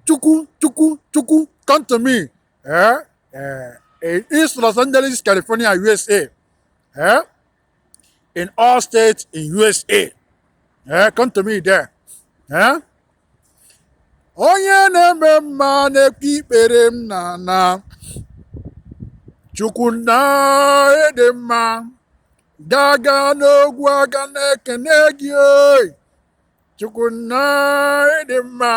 Chukwu, come to me. In East Los Angeles, California, USA. In all states in USA. Come to me there. Onye na-eme mma na-ekpe ikpere m na Chukwu na ịdị mma gaga n'ogwu aga na-ekene gị oyi Chukwu na ịdị mma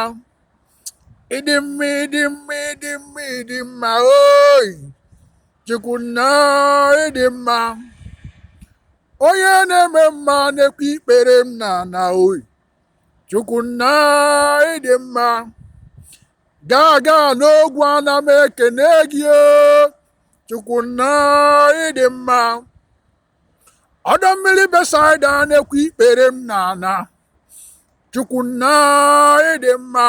ịdị mma ịdị mma ịdị mma ịdị mma oyi Chukwu na ịdị mma onye na-eme mma na-ekpe ikpere m na oyi Chukwu na ịdị mma gaga n'ogwu ana m ekene gị oyi Chukwu na ịdị mma ọdọ mmiri Besaida na-ekwe ikpere m na Chukwu na ịdị mma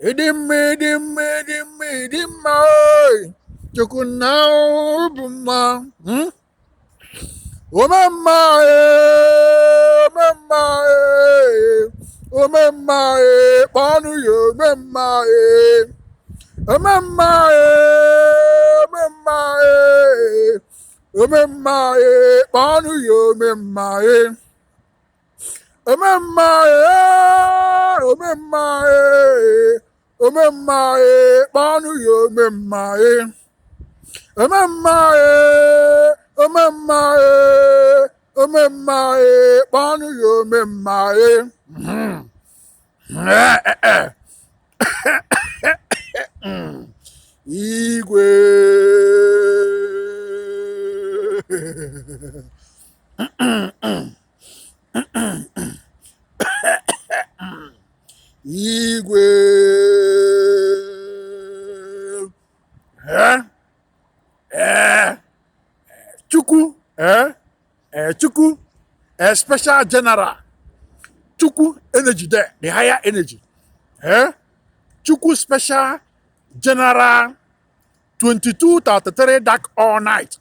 ịdị mma ịdị mma ịdị mma ịdị mma oyi Chukwu na bụ mma ome mma ome mma ome mma kpọnụ ya ome mma ome mma ome mma ome mma kpọnụ ya ome mma ome mma ome mma ome mma kpọnụ ya ome mma ome mma ome mma ome mma kpọnụ ya ome mma Igwe Igwe Chukwu Chukwu special general Chukwu energy there, the higher energy. Chukwu special general 2233 dark all night.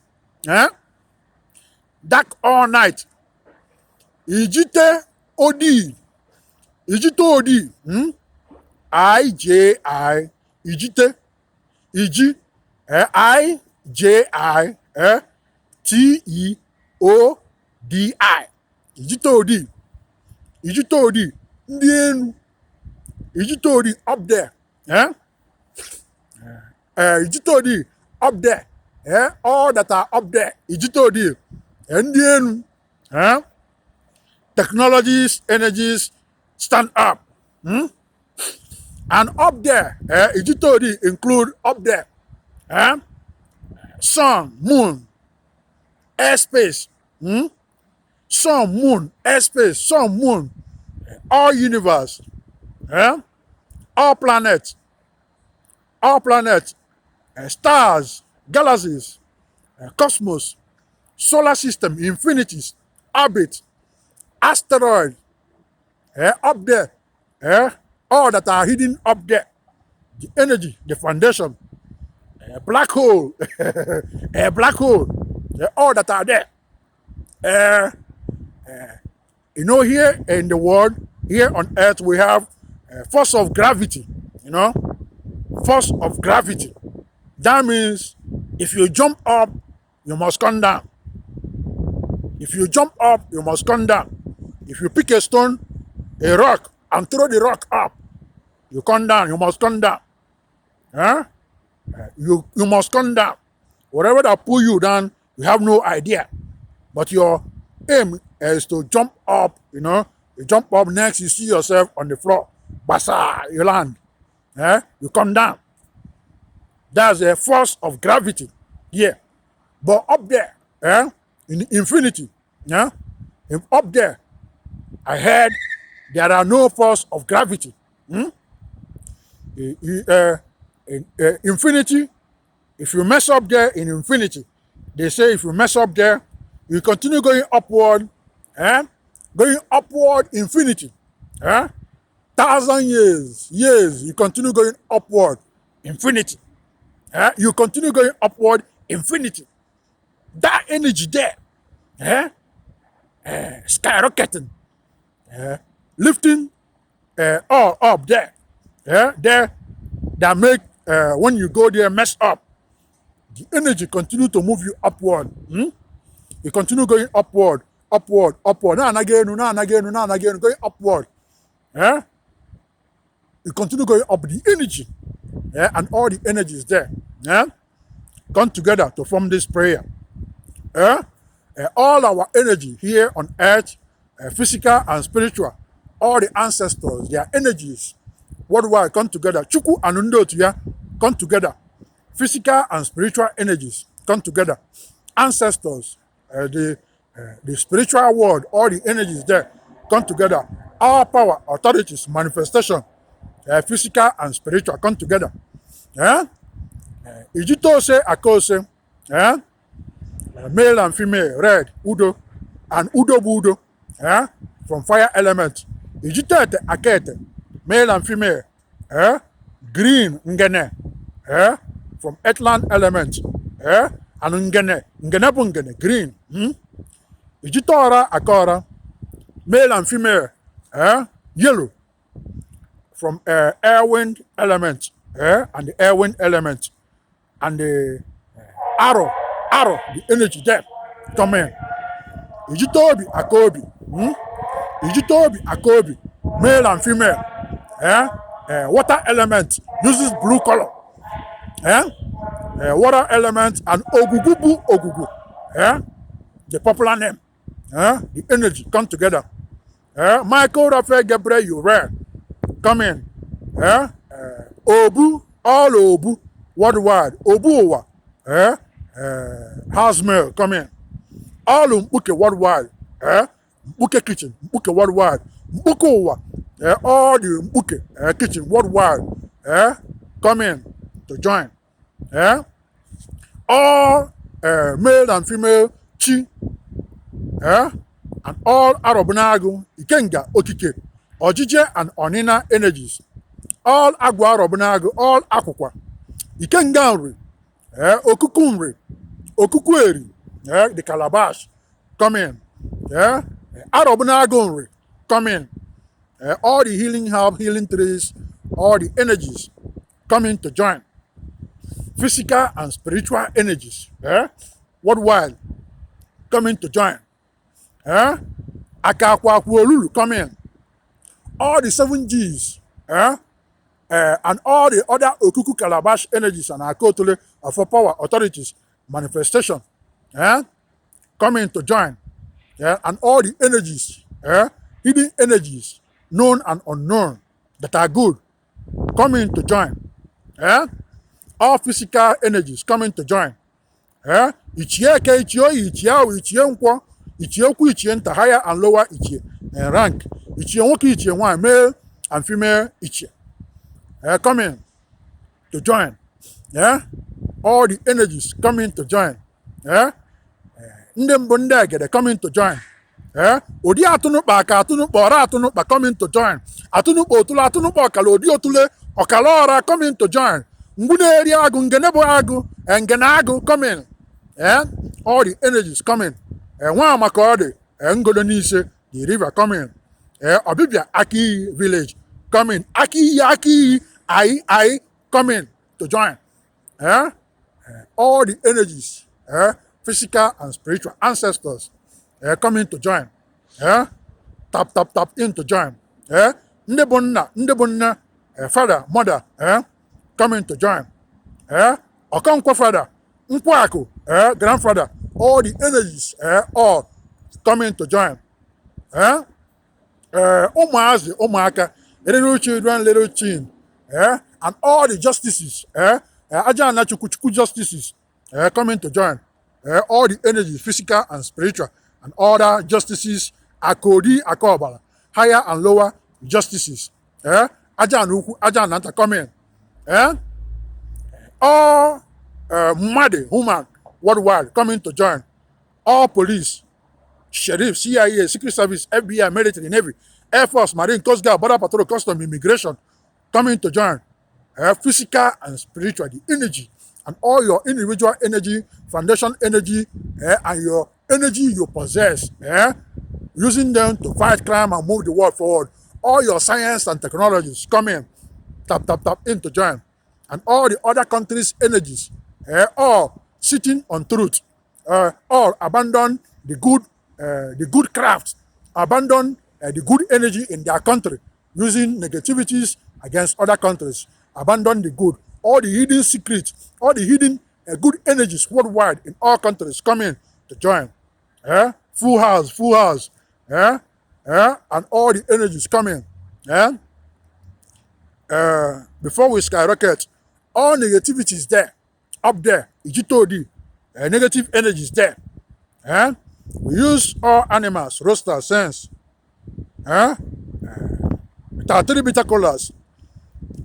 Dark all night. Ijiteodi. Ijiteodi. I-J-I. Ijite. Iji. I-J-I. T-E-O-D-I. Ijiteodi. Ijiteodi. Ndị enu. Ijiteodi up there. Ijiteodi up there. All that are up there. Ijiteodi. Ndị enu. Technologies, energies, stand up. And up there, Ijiteodi include up there. Sun, moon, airspace. Sun, moon, airspace, sun, moon, all universe, all planets, stars, galaxies, cosmos, solar system, infinities, orbit, asteroid, up there, all that are hidden up there, the energy, the foundation, black hole, a black hole, all that are there. Here in the world, here on earth, we have force of gravity, force of gravity. That means if you jump up, you must come down. If you jump up, you must come down. If you pick a stone, a rock, and throw the rock up, you come down, you must come down. You must come down. Whatever that pull you down, you have no idea. But your aim is to jump up, you jump up, next you see yourself on the floor. Basa, you land. You come down. That's a force of gravity here. But up there, in infinity, up there, I heard there are no force of gravity. Infinity, if you mess up there in infinity, they say if you mess up there, you continue going upward, infinity. 1,000 years, you continue going upward, infinity. You continue going upward, infinity. That energy there, skyrocketing, lifting all up there. there that make when you go there mess up. The energy continue to move you upward. You continue going upward. Now and again, going upward. You continue going up. The energy, and all the energy is there. Come together to form this prayer. All our energy here on earth, physical and spiritual, all the ancestors, their energies, worldwide come together. Chukwu and Ijiteodi come together. Physical and spiritual energies come together. Ancestors, the spiritual world, all the energies there come together. Our power, authorities, manifestation, physical and spiritual come together. Ijiteodi Akose, male and female, red, Udo, and Udo Budo, from fire element. Ijiteodi Akete, male and female, green, Ngene, from earthland element, and Ngene, green. Ijiteodi Akora, male and female, yellow, from air wind element, and the air wind element, and the arrow, the energy there, come in. Ijiteodi Akobi, male and female, water element uses blue color, water element, and Ogugu, the popular name, the energy come together. Michael Raphael Gabriel Uriel, come in. Obu, all Obu, worldwide, Obu, house mail, come in. All Mbuke worldwide, Mbuke kitchen, Mbuke worldwide, Mbuke, all the Mbuke kitchen worldwide, come in to join. All male and female chi, and all Arobunagu, Ikenga, Okike, Ojije and Onina energies, all Agua Arobunagu, all Akukwa, Ikenganri, Okukumri, Okukweri, the Calabash, come in. Arobunagunri, come in. All the healing herb, healing trees, all the energies come in to join. Physical and spiritual energies, worldwide, come in to join. Nkwuaku.Olulu, come in. All the 7 Gs, and all the other Okuku Calabash energies and Akotole for power, authorities, manifestation, come in to join. And all the energies, hidden energies, known and unknown, that are good, come in to join. All physical energies coming to join. Ichieke, Ichio, Ichiao, Ichienkwo, Ichioku, Ichienta, higher and lower Ichie, and rank. Ichionwoki, Ichienwan, male and female Ichie. Come in to join. All the energies coming to join. Ndembondege, they coming to join. Odi atunukpa aka atunukpa ora atunukpa coming to join. Atunukpa otula atunukpa okala odi otule okala ora coming to join. Ngune area agu ngenebo agu ngene agu coming. All the energies coming. One makode ngodo nise the river coming. Obibia Aki village coming. Aki I coming to join. All the energies, physical and spiritual ancestors, coming to join. Tap in to join. Ndebonna, father, mother, coming to join. Okonkwo father, Nkwuaku, grandfather, all the energies, all coming to join. Umuazi, Umuaka, little children, little chin, and all the justices, Ajana Chukwu justices, coming to join. All the energies, physical and spiritual, and other justices, Akodi, Akobala, higher and lower justices. Ajanuku, Ajananta coming. All muddy human worldwide coming to join. All police, sheriff, CIA, Secret Service, FBI, military, Navy, Air Force, Marine, Coast Guard, Border Patrol, Custom, Immigration, coming to join. Physical and spiritual, the energy, and all your individual energy, foundation energy, and your energy you possess, using them to fight crime and move the world forward. All your science and technologies come in tap in to join. And all the other countries' energies, all sitting on truth, all abandon the good craft, abandon the good energy in their country, using negativities against other countries, abandon the good, all the hidden secrets, all the hidden good energies worldwide in all countries come in to join. Full house, and all the energies come in. Before we skyrocket, all negativity is there, up there, Ijiteodi, negative energies there. We use all animals, roster, sense, 33 colors,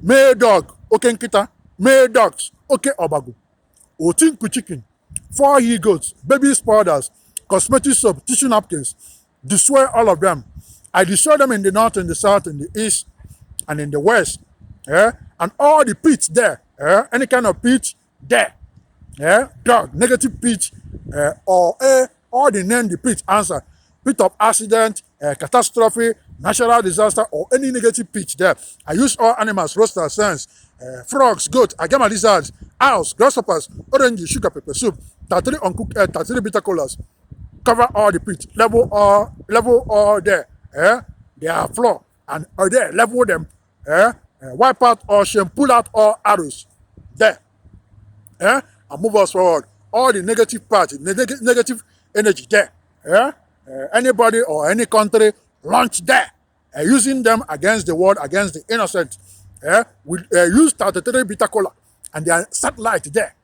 male dog, okay nkita, male dogs, okay obagu, otinku chicken, 4 he goats, baby spiders, cosmetic soap, tissue napkins, destroy all of them. I destroy them in the north, in the south, in the east, and in the west. And all the pits there, any kind of pit there, dog, negative pit, or all the name the pit answer, pit of accident, catastrophe, natural disaster, or any negative pit there. I use all animals, roster, sense, frogs, goat, agama lizards, owls, grasshoppers, orange, sugar, pepper soup, 33 uncooked egg, 33 bitter colors. Cover all the pit, level all there. They are floor and there, level them. Wipe out all shame, pull out all arrows there. And move us forward. All the negative part, negative energy there. Anybody or any country launch there, using them against the world, against the innocent. We use 33 bitter cola and their satellite there.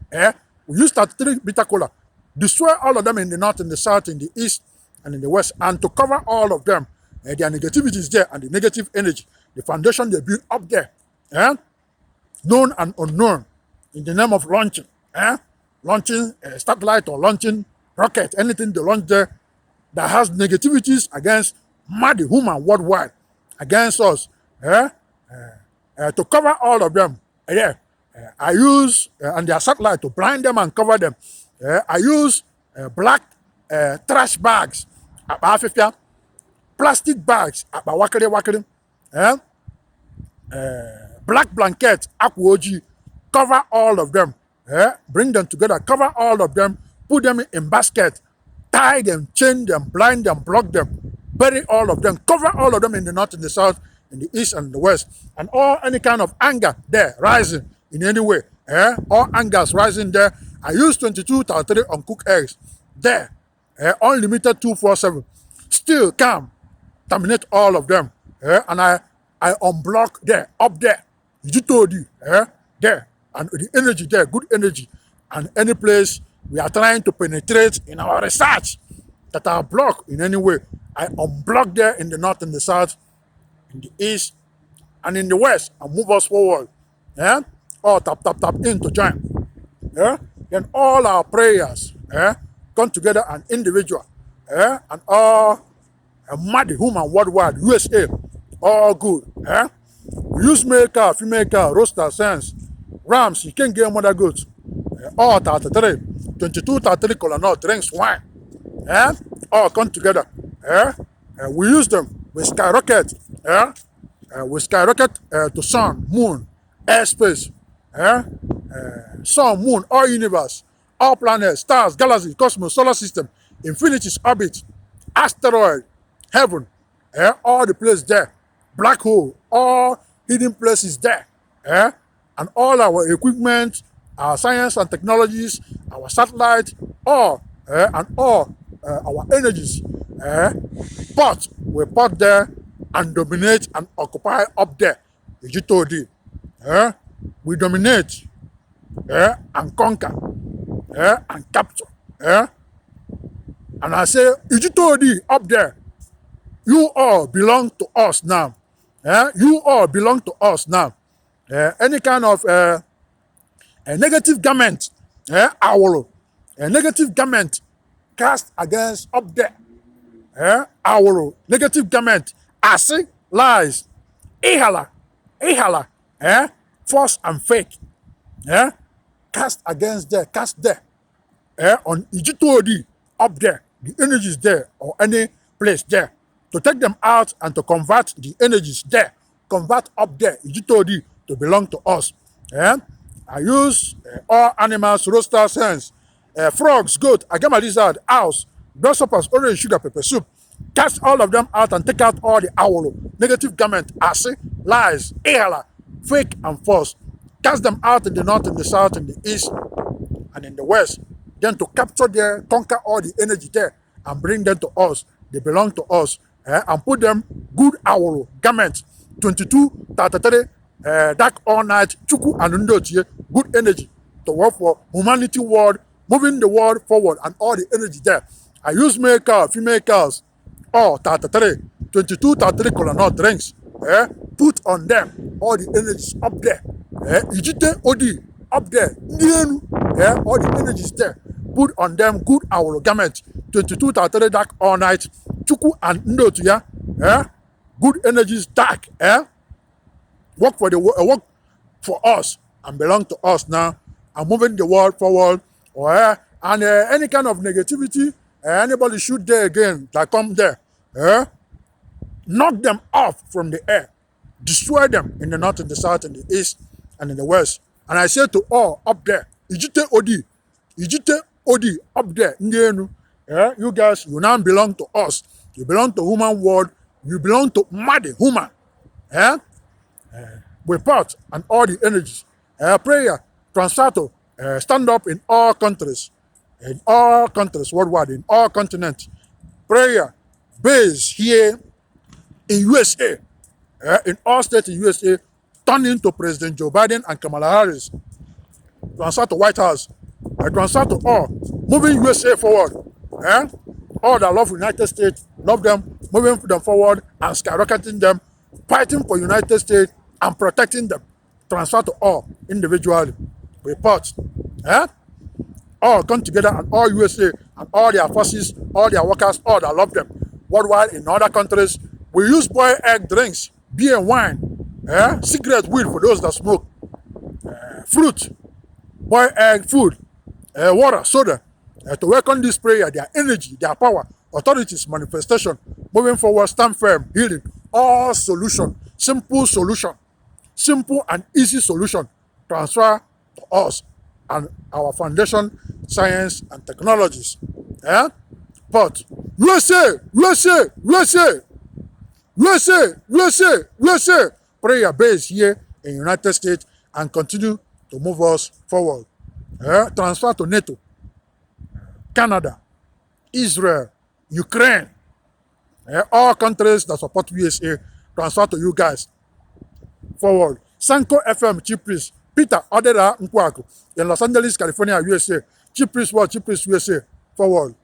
We use 33 bitter cola, destroy all of them in the north, in the south, in the east, and in the west, and to cover all of them, their negativity is there and the negative energy, the foundation they build up there, known and unknown, in the name of launching, launching a satellite or launching rocket, anything they launch there that has negativities against mad human worldwide, against us, to cover all of them. I use and their satellite to blind them and cover them. I use black trash bags, plastic bags, black blanket, aquoji, cover all of them. Bring them together, cover all of them, put them in basket, tie them, chain them, blind them, block them, bury all of them, cover all of them in the north, in the south, in the east, and the west. And all any kind of anger there rising in any way, all angers rising there. I use 22 33 uncooked eggs there, unlimited 247. Still calm, terminate all of them. And I unblock there, up there, Ijiteodi, there, and the energy there, good energy. And any place we are trying to penetrate in our research that are blocked in any way, I unblock there in the north, in the south, in the east, and in the west, and move us forward. All tap in to join. Then all our prayers come together and individual, and all mad human worldwide, USA, all good. We use male cow, female cow, roaster, sense, rams, you can't get mother goats. All 33, 22 33 color nut, drink swine. All come together. We use them, we skyrocket. We skyrocket to sun, moon, airspace. Sun, moon, all universe, all planets, stars, galaxies, cosmos, solar system, infinity's orbit, asteroid, heaven, all the places there, black hole, all hidden places there, and all our equipment, our science and technologies, our satellite, all, and all our energies, we put there and dominate and occupy up there. Ijiteodi, we dominate, and conquer, and capture. And I say, Ijiteodi up there, you all belong to us now. You all belong to us now. Any kind of a negative garment, our negative garment cast against up there. Our negative garment, asi, lies, ihala, false and fake, cast against there, cast there, on Ijiteodi up there, the energies there, or any place there, to take them out and to convert the energies there, convert up there, Ijiteodi to belong to us. I use all animals, roosters, hens, frogs, goat, agama lizard, owls, grasshoppers, orange sugar, pepper soup. Cast all of them out and take out all the owl, negative garment, ase, lies, ehala, fake and false. Cast them out in the north, in the south, in the east, and in the west. Then to capture there, conquer all the energy there, and bring them to us. They belong to us. And put them good owl garments, 22, 33, dark all night, Chukwu and Nkwuaku, good energy to work for humanity world, moving the world forward and all the energy there. I use male cow, female cows, all 33, 22, 33 colonel drinks. Put on them all the energies up there. Ijiteodi up there. All the energies there. Put on them good owl garments, 22, 33 dark all night, Chukwu and Nkwuaku, good energies dark. Work work for us and belong to us now, and moving the world forward. And any kind of negativity, anybody shoot there again that come there, knock them off from the air, destroy them in the north, in the south, in the east, and in the west. And I say to all up there, Ijiteodi up there, you guys, you now belong to us. You belong to human world. You belong to mad human. We part and all the energies. Prayer, transfer to stand up in all countries worldwide, in all continents. Prayer, base here in USA, in all states in USA, turn into President Joe Biden and Kamala Harris. Transfer to White House. Transfer to all, moving USA forward. All that love United States, love them, moving them forward and skyrocketing them, fighting for United States and protecting them. Transfer to all individually. Report. All come together and all USA and all their forces, all their workers, all that love them. Worldwide in other countries, we use boiled egg drinks, beer and wine, cigarette, weed for those that smoke, fruit, boiled egg, food, water, soda, to welcome this prayer, their energy, their power, authorities, manifestation, moving forward, stand firm, healing, all solution, simple and easy solution, transfer to us and our foundation, science and technologies. But USA, prayer base here in United States and continue to move us forward. Transfer to NATO, Canada, Israel, Ukraine, all countries that support USA, transfer to you guys forward. Sanko FM, Chief Priest, Peter, Odira, Nkwuaku, in Los Angeles, California, USA. Chief Priest World, Chief Priest USA, forward.